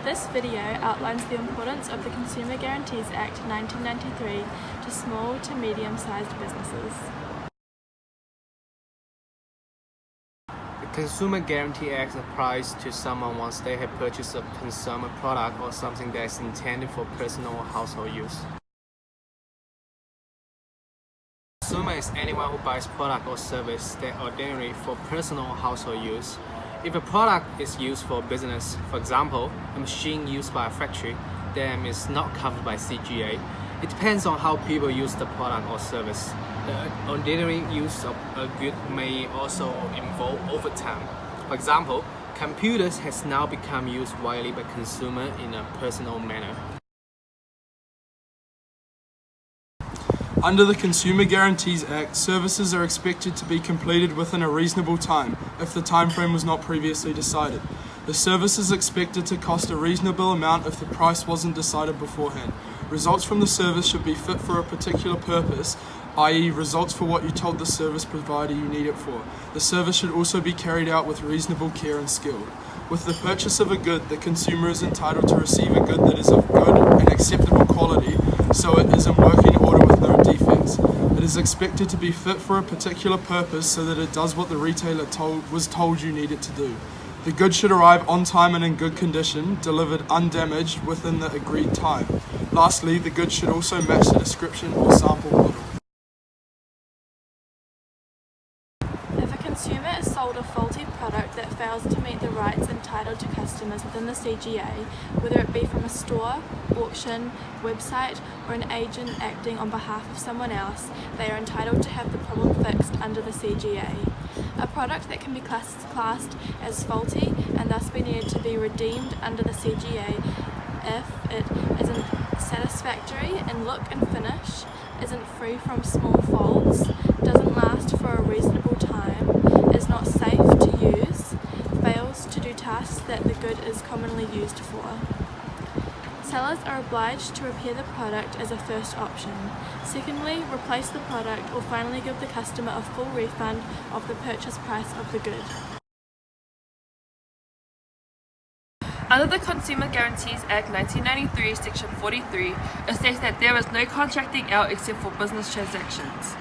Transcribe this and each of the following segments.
This video outlines the importance of the Consumer Guarantees Act 1993 to small to medium-sized businesses. The Consumer Guarantee Act applies to someone once they have purchased a consumer product or something that is intended for personal or household use. Consumer is anyone who buys product or service that are ordinary for personal or household use. If a product is used for business, for example, a machine used by a factory, then it's not covered by CGA. It depends on how people use the product or service. The ordinary use of a good may also involve overtime. For example, computers has now become used widely by consumers in a personal manner. Under the Consumer Guarantees Act, services are expected to be completed within a reasonable time if the time frame was not previously decided. The service is expected to cost a reasonable amount if the price wasn't decided beforehand. Results from the service should be fit for a particular purpose, i.e. results for what you told the service provider you need it for. The service should also be carried out with reasonable care and skill. With the purchase of a good, the consumer is entitled to receive a good that is of good and acceptable quality, so it is in working order with no defects. It is expected to be fit for a particular purpose so that it does what the retailer was told you need it to do. The good should arrive on time and in good condition, delivered undamaged within the agreed time. Lastly, the good should also match the description or sample model. If a consumer is sold a faulty product that fails to meet the rights entitled to customers within the CGA, whether it be from a store, auction, website, or an agent acting on behalf of someone else, they are entitled to have the problem fixed under the CGA. A product that can be classed as faulty and thus be needed to be redeemed under the CGA if it isn't satisfactory in look and finish, isn't free from small faults, doesn't last for a reasonable time, is not safe to use, fails to do tasks that the good is commonly used for. Sellers are obliged to repair the product as a first option. Secondly, replace the product, or finally give the customer a full refund of the purchase price of the good. Under the Consumer Guarantees Act 1993, Section 43, it states that there is no contracting out except for business transactions.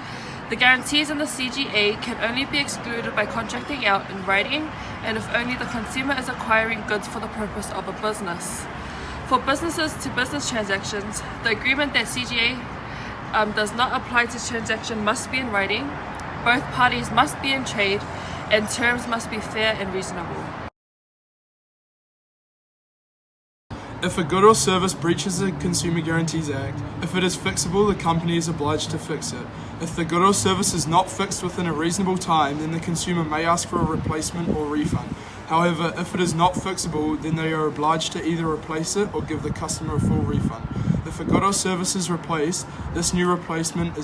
The guarantees in the CGA can only be excluded by contracting out in writing and if only the consumer is acquiring goods for the purpose of a business. For business-to-business transactions, the agreement that CGA does not apply to transaction must be in writing, both parties must be in trade, and terms must be fair and reasonable. If a good or service breaches the Consumer Guarantees Act, if it is fixable, the company is obliged to fix it. If the good or service is not fixed within a reasonable time, then the consumer may ask for a replacement or refund. However, if it is not fixable, then they are obliged to either replace it or give the customer a full refund. If a good or service is replaced, this new replacement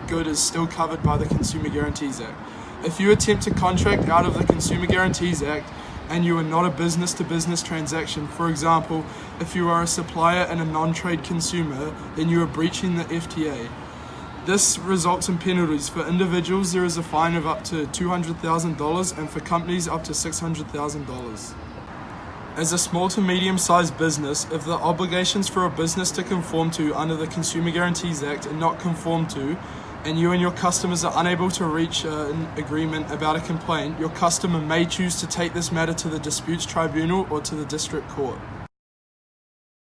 good is still covered by the Consumer Guarantees Act. If you attempt to contract out of the Consumer Guarantees Act and you are not a business-to-business transaction, for example, if you are a supplier and a non-trade consumer, then you are breaching the FTA. This results in penalties. For individuals, there is a fine of up to $200,000 and for companies up to $600,000. As a small to medium-sized business, if the obligations for a business to conform to under the Consumer Guarantees Act are not conformed to, and you and your customers are unable to reach an agreement about a complaint, your customer may choose to take this matter to the disputes tribunal or to the district court.